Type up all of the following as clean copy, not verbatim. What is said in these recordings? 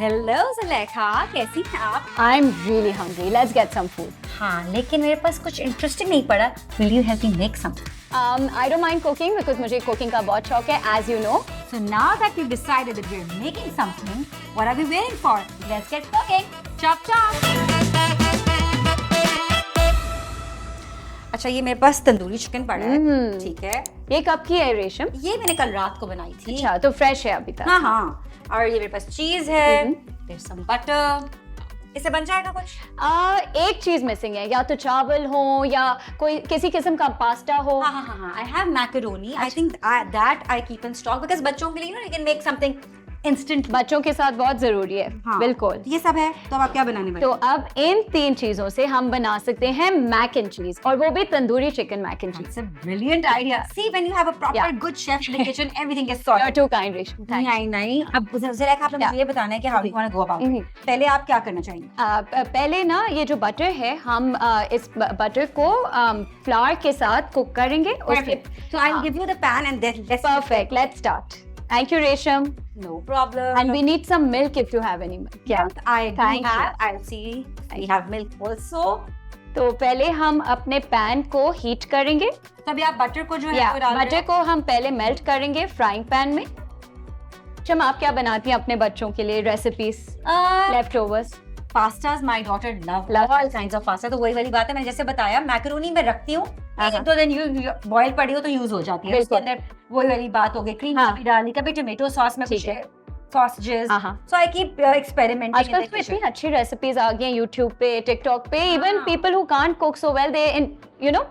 Hello Zulekha, कैसी हैं आप? I'm really hungry. Let's get some food. हाँ, लेकिन मेरे पास कुछ इंटरेस्टिंग नहीं पड़ा. Will you help me make some? I don't mind cooking because मुझे cooking का बहुत शौक है, as you know. So now that we've decided that we're making something, what are we waiting for? Let's get cooking. Chop chop. अच्छा, ये मेरे पास tandoori chicken पड़ा है. ठीक है. ये कब की है रेशम? ये मैंने कल रात को बनाई थी. अच्छा, तो फ्रेश है अभी तक. हाँ हाँ. और ये मेरे पास चीज है. There's some butter. इससे बन जाएगा कुछ? एक चीज मिसिंग है, या तो चावल हो या कोई किसी किस्म का पास्ता हो. हाँ हाँ हाँ हाँ. I have macaroni. I think that I keep in stock because बच्चों के लिए ना you can make something instant. बच्चों के साथ बहुत जरूरी है. हाँ, बिल्कुल. ये सब है. तो अब आप क्या बनाने वाले? तो अब इन 3 चीजों से हम बना सकते हैं मैक एंड चीज, और वो भी तंदूरी चिकन मैक एंड चीज. It's a brilliant idea. See, when you have a proper good chef in the kitchen, everything gets sorted. You're too kind, Resham. Thanks. नहीं. अब ज़रा आपने मुझे ये बताना है कि how do you want to go about it? पहले आप क्या करना चाहेंगे? पहले ना ये जो बटर है, हम इस बटर को फ्लावर के साथ कुक करेंगे. Perfect. So I'll give you the pan and then let's. Perfect. Let's start. Thank you, Resham. No problem. And we need some milk if you have any milk. Yeah. I do Thank you. have. I'll see. We have milk also. तो पहले हम अपने pan को heat करेंगे. तो अभी आप butter को जो है वो डाल बटर को हम पहले मेल्ट करेंगे फ्राइंग पैन में. चम, आप क्या बनाती हैं अपने बच्चों के लिए recipes? Left overs. Pastas, my daughter love all kinds of pasta. तो वही वाली बात है, मैंने जैसे बताया मैकरोनी में रखती हूँ. तो then you बॉयल पड़ी हो तो यूज हो जाती है. उसके अंदर वही वाली बात हो गई. क्रीम भी डाली, कभी टोमेटो सॉस में कुछ sausages. So I keep experimenting. आजकल तो इतनी अच्छी रेसिपीज आ गई हैं YouTube पे, TikTok पे. Even people who can't cook so well, they you know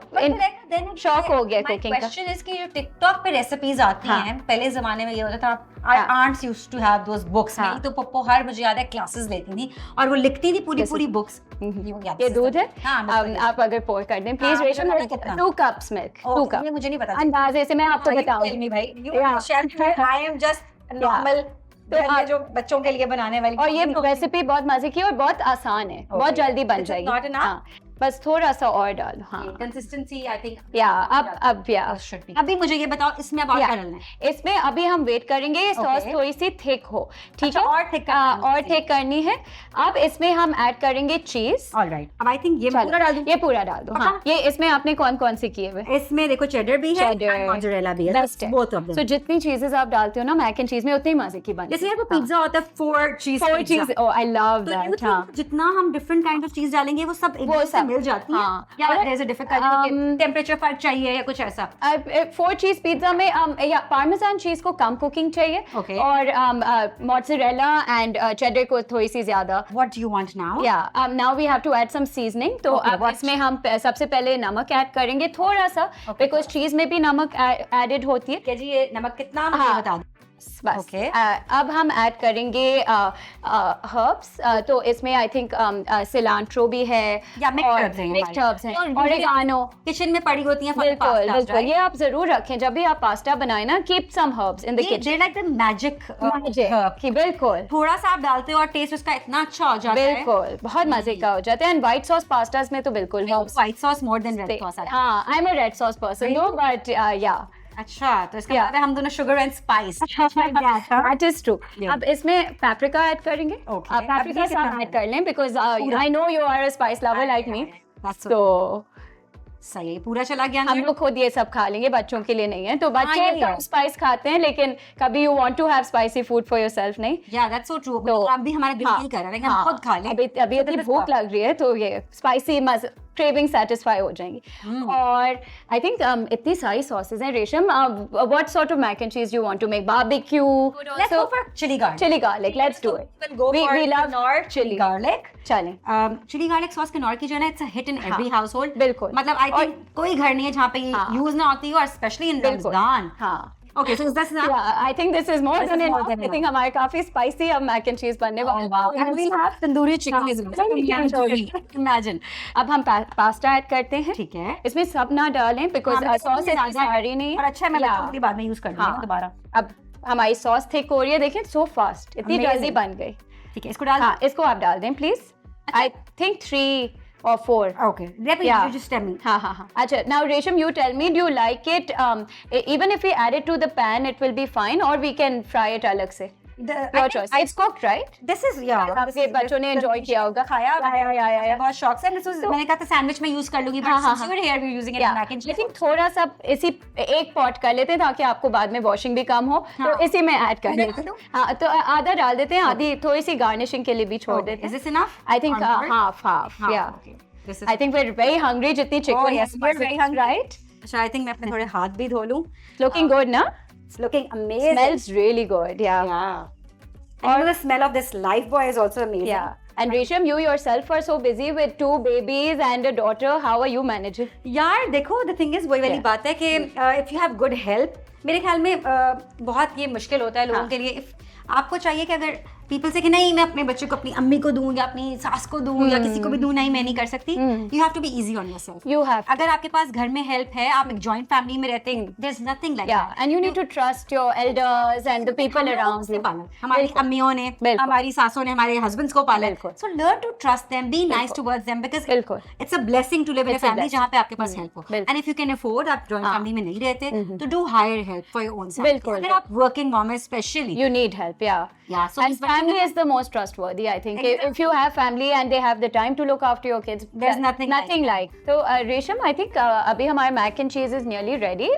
शौक हो गया कुकिंग का. Question is कि जो TikTok पे रेसिपीज आती हैं, पहले जमाने में ये होता था, our aunts used to have those books. नहीं तो पप्पो हर मुझे याद है क्लासेस लेती थी और वो लिखती थी पूरी बुक्स. ये दूध है. आप अगर पोर कर दें प्लीज. रेशम, 2 cups milk. 2 cup. ये मुझे नहीं पता. अंदाजे से मैं आपको बताऊंगी भाई. I am just normal. तो जो बच्चों के लिए बनाने वाली. और ये रेसिपी बहुत मजे की और बहुत आसान है. बहुत जल्दी बन जाएगी. बस थोड़ा सा और डालो. हाँ, कंसिस्टेंसी आई थिंक. अभी मुझे ये बताओ, इसमें अब और क्या डालना है? इसमें अभी हम वेट करेंगे सॉस थोड़ी सी थिक हो. ठीक है, और थिक करनी है. अब इसमें हम ऐड करेंगे चीज. ऑलराइट. अब आई थिंक ये पूरा डाल दूं. ये पूरा डाल दो. हाँ, ये इसमें आपने कौन कौन से किए हुए? इसमें देखो चेडर भी है, मोज़रेला भी है. Both of them. सो जितनी चीजेस आप डालते हो ना मैक एंड चीज में, उतनी मजे की बनती है. जैसे वो पिज्जा होता है 4 चीज. ओह, आई लव दैट. हाँ, जितना हम डिफरेंट काइंड ऑफ चीज डालेंगे वो सब एक साथ मिल जाती है. या there's a difficult टेम्परेचर फर्क चाहिए या कुछ ऐसा. 4 चीज पिज्जा में या पार्मेसान चीज को कम कुकिंग चाहिए. और मोज़रेला एंड चेडर को थोड़ी सी ज्यादा. What do you want now? Yeah, now we have to add some seasoning. तो अब इसमें हम सबसे पहले नमक ऐड करेंगे थोड़ा सा, बिकॉज चीज में भी नमक एडेड होती है. क्या जी, ये नमक कितना मुझे बता दो. बस. अब हम ऐड करेंगे हर्ब्स. तो इसमें आई थिंक सिलांट्रो भी है या मिक्स्ड हर्ब्स हैं. ऑरिगानो किचन में पड़ी होती हैं. बिल्कुल. ये आप जरूर रखें जब भी आप पास्ता बनाए ना. Keep some herbs in the kitchen. They like the magic. बिल्कुल. थोड़ा सा आप डालते हो और टेस्ट उसका इतना अच्छा हो जाता है. बिल्कुल, बहुत मजे का हो जाता है. एंड व्हाइट सॉस पास्तास में तो बिल्कुल white sauce more than red sauce. हाँ, I am a red sauce person no, but ya. अच्छा, तो इसका मतलब हम दोनों sugar and spice. That is true. अब इसमें पेपरिका ऐड करेंगे. पेपरिका सब ऐड कर लें because I know you are a spice lover like me. तो सही, पूरा चला गया. हम लोग खुद ये सब खा लेंगे, बच्चों के लिए नहीं है. तो बच्चे कम स्पाइस खाते हैं, लेकिन कभी you want to have spicy food for yourself, नहीं? या दैट्स सो ट्रू. तो अब भी हमारा दिल नहीं कर रहा है कि हम खुद खा लें. अभी इतनी भूख लग रही है तो ये स्पाइसी क्रेविंग सेटिस्फाई हो जाएंगी. और आई थिंक इतनी सारी सॉसेज हैं. Resham, what sort of mac and cheese you want to make? Barbecue. Let's go for chili garlic. Let's do it. We love chili garlic. चलें. चिली गार्लिक सॉस कनौर की जो है, it's a hit in every household. बिल्कुल. मतलब I think कोई घर नहीं है जहाँ पे यूज ना होती हो, और स्पेशली इन रमजान. हाँ. Okay, so that's enough. Yeah, I think this is more than enough. I think हमारे काफी spicy अब mac and cheese बनने वाले. And we'll have tandoori chicken as well. Imagine. अब हम पास्ता ऐड करते हैं. ठीक है. इसमें सब ना डालें because सॉस इतनी सारी नहीं है. और अच्छा, मैं बच्चों के बाद में यूज कर दूंगी दोबारा. अब हमारी सॉस थिक हो रही है. देखिए, so fast, इतनी जल्दी बन गई. ठीक है, इसको डाल. हाँ, इसको आप डाल दें please. I think 3 or 4. Okay. You just tell me. हाँ. अच्छा, now Resham, you tell me, do you like it? Even if we add it to the pan, it will be fine, or we can fry it अलग से. Your choice. It's cooked, right? This is आपके बच्चों ने enjoy किया होगा. खाया Yeah. बहुत शौक से. मैंने कहा था सैंडविच में यूज कर लूंगी, but since you were here we're using it in mac and cheese. लेकिन थोड़ा सा इसी एक पॉट कर लेते हैं ताकि आपको बाद में वॉशिंग भी कम हो. तो इसी में ऐड कर लेते हैं. हाँ, तो आधा डाल देते हैं, आधी थोड़ी सी गार्निशिंग के लिए भी छोड़ देते हैं. Is this enough? I think half. Yeah. This is. I think we're very hungry. जितनी chicken. Yes, we're very hungry. Right? अच्छा, I think मैं अपने थोड़े हाथ भी धो लूं. Looking good, na? It's looking amazing. Smells really good. Yeah. Yeah. And the smell of this Lifebuoy is also amazing. Yeah. And Resham, you yourself are so busy with 2 babies and a daughter. How are you managing? यार देखो, the thing is वही वाली बात है कि if you have good help, मेरे ख्याल में बहुत ये मुश्किल होता है लोगों के लिए. आपको चाहिए कि अगर पीपल से कि नहीं मैं अपने बच्चे को अपनी अम्मी को दूं या अपनी सास को दूं या किसी को भी दूं, नहीं मैं नहीं कर सकती. You have to be easy on yourself. You have. अगर आपके पास घर में हेल्प है, आप एक जॉइंट फैमिली में रहते हैं, there is nothing like Yeah, and you need to trust your elders and the people around you. हमारी अम्मियों ने, हमारी सासों ने हमारे हस्बैंड्स को पाला. So learn to trust them, be nice towards them, because it's a blessing to live in a family जहां पे आपके पास हेल्प हो. And if you can afford, आप जॉइंट फैमिली में नहीं रहते, तो do hire help for your own self. अगर आप वर्किंग मॉम है specially, You need help, yeah. Yeah, so and family is the most trustworthy, I think. Exactly. If you have family and they have the time to look after your kids, There's nothing like. So, Resham, I think abhi हमारा mac and cheese is nearly ready.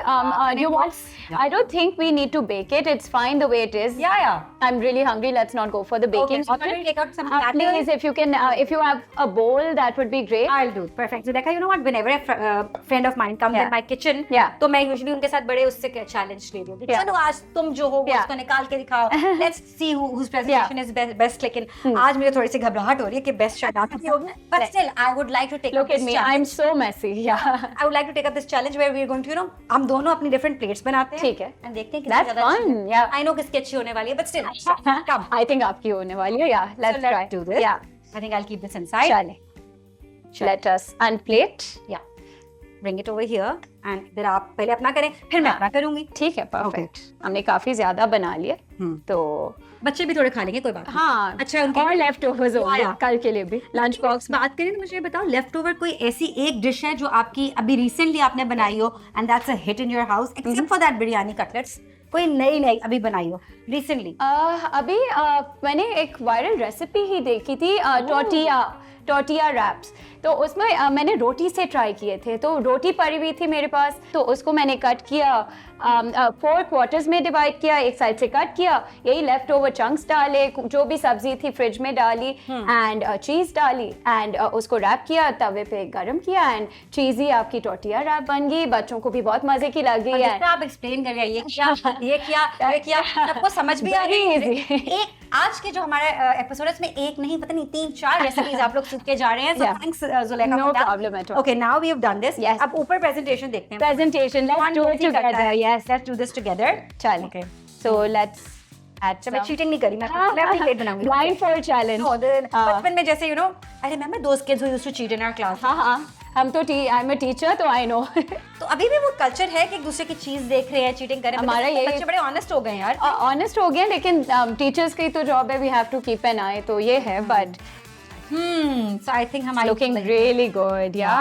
You want? Yeah. I don't think we need to bake it. It's fine the way it is. yeah. I'm really hungry. Let's not go for the baking. Okay, so I'm going to take out some Please, if you can, if you have a bowl, that would be great. I'll do it. Perfect. So देखा, you know what? Whenever a friend of mine comes in my kitchen, तो मैं usually उनके साथ बड़े उससे challenge ले रही हूँ. चलो आज तुम जो हो उसको निकाल के दिखाओ. Let's see whose presentation is best. लेकिन आज मुझे थोड़ी सी घबराहट हो रही है कि best शायद आप ही होगी. But still, I would like to take Look up at this me. challenge. I'm so messy. Yeah. I would like to take up this challenge where we are going to, you know, हम दोनों अपनी different plates बनाते हैं. ठीक है. And देखते हैं किसकी That's ज़्यादा अच्छी fun. है. Yeah. I know किसकी अच्छी होने वाली है, but still, come. I think आपकी होने वाली है. Yeah. Let's So try. let's do this. Yeah. I think I'll keep this inside. चले. Let us unplate. Yeah. Bring it over here. And फिर आप पहले अपना करें, फिर मैं अपना करूंगी. ठीक है, perfect. हमने काफी ज्यादा बना लिए. तो बच्चे भी थोड़े खा लेंगे, कोई बात नहीं. हाँ. अच्छा, उनके और लेफ्ट ओवर्स होंगे कल के लिए भी. लंच बॉक्स बात करें तो मुझे बताओ, लेफ्ट ओवर कोई ऐसी एक डिश है जो आपकी अभी रिसेंटली आपने बनाई हो and that's a hit in your house, except for that biryani cutlets, कोई नई अभी बनाई हो रिसेंटली? अभी मैंने एक वायरल रेसिपी ही देखी थी, टोर्टिया रैप्स. तो उसमें मैंने रोटी से ट्राई किए थे. तो रोटी पड़ी हुई थी मेरे पास, तो उसको मैंने कट किया, 4 क्वार्टर्स में डिवाइड किया, एक साइड से कट किया, यही लेफ्ट ओवर चंक्स डाले, जो भी सब्जी थी फ्रिज में डाली एंड चीज़ डाली एंड उसको रैप किया, तवे पे गरम किया एंड चीज़ी आपकी टोर्टिया रैप बन गई. बच्चों को भी बहुत मजे की लगी है. आप एक्सप्लेन कर रहे हैं ये किया सबको समझ भी आ रही है. एक आज के जो हमारा एपिसोड है इसमें एक नहीं पता नहीं 3-4 रेसिपीज आप लोग सीख के जा रहे हैं. So thanks Zulekha. No problem at all. Okay, now we have done this. Yes. अब ऊपर प्रेजेंटेशन देखते हैं. Presentation. Let's do it together. Yes, let's do this together. चल. Okay. So let's add some. मैं चीटिंग नहीं करी, मैं अपनी प्लेट बनाऊंगी. Blindfold challenge. बचपन में जैसे you know, I remember those kids who used to cheat in our class. हाँ. हम तो I'm a teacher, तो I know. तो अभी भी वो कल्चर है कि एक दूसरे की चीज देख रहे हैं, चीटिंग कर रहे हैं. हमारा ये बच्चे बड़े ऑनेस्ट हो गए यार. ऑनेस्ट हो गए, लेकिन टीचर्स की तो जॉब है, we have to keep an eye. तो ये है, बट so I think हमारी लुकिंग रियली गुड. या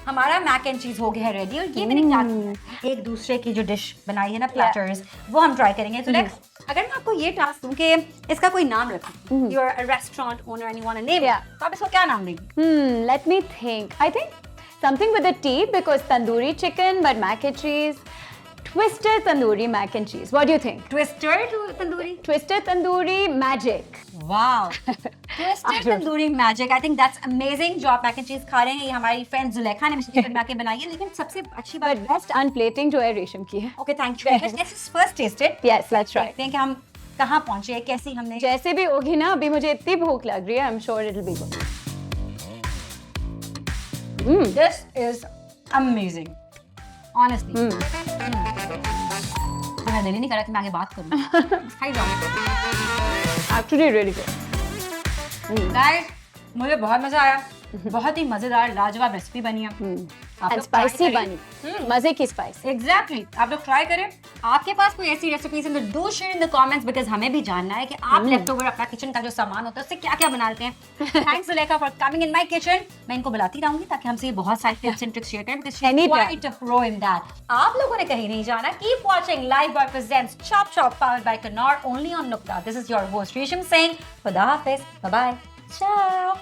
हमारा मैक एंड चीज हो गया है रेडी. और ये मैंने क्या किया, एक दूसरे की जो डिश बनाई है ना, प्लेटर्स, वो हम ट्राई करेंगे. तो अगर मैं आपको ये टास्क दूं कि इसका कोई नाम रखो, you are a restaurant owner and you want to name it, तो आप इसको क्या नाम देंगे? Let me think. I think something with a T, because tandoori chicken, but mac and cheese. Twisted tandoori mac and cheese. What do you think? Twisted tandoori? Twisted tandoori magic. Wow. Twisted tandoori magic. I think that's amazing. जो आप mac and cheese खा रहे हैं, ये हमारी friend Zulekha ने मुझे बना के बनाई है. लेकिन सबसे अच्छी बात, But best unplating जो है रेशम की है. Okay, thank you. Let's first taste it. Yes, let's try. देखते हैं कि हम कहाँ पहुंचे, कैसी हमने. जैसे भी होगी ना, अभी मुझे इतनी भूख लग रही है. I'm sure it'll be good. This is amazing. Honestly. मेरा दिल ही नहीं कर रहा कि मैं आगे बात करूं. खाई जाऊं. Actually really good. Guys, मुझे बहुत मजा आया. बहुत ही मजेदार लाजवाब रेसिपी बनी है. And spicy बनी. मजे की spicy. Exactly. आप लोग ट्राई करें. आपके पास कोई ऐसी रेसिपीज हैं तो do share in the comments, because हमें भी जानना है कि आप लेफ्ट ओवर अपना किचन का जो सामान होता है उससे क्या क्या बनाते हैं. Thanks Zulekha for coming in my kitchen. मैं इनको बुलाती रहूंगी ताकि हमसे ये बहुत सारी टिप्स एंड ट्रिक्स शेयर करें, because she is quite a pro in that. आप लोगों ने कहीं नहीं जाना. Keep watching live boy presents chop chop powered by Knorr only on नुक्ता. दिस इज योर होस्ट रेशम सिंह. खुदा हाफिज. Bye bye. Ciao.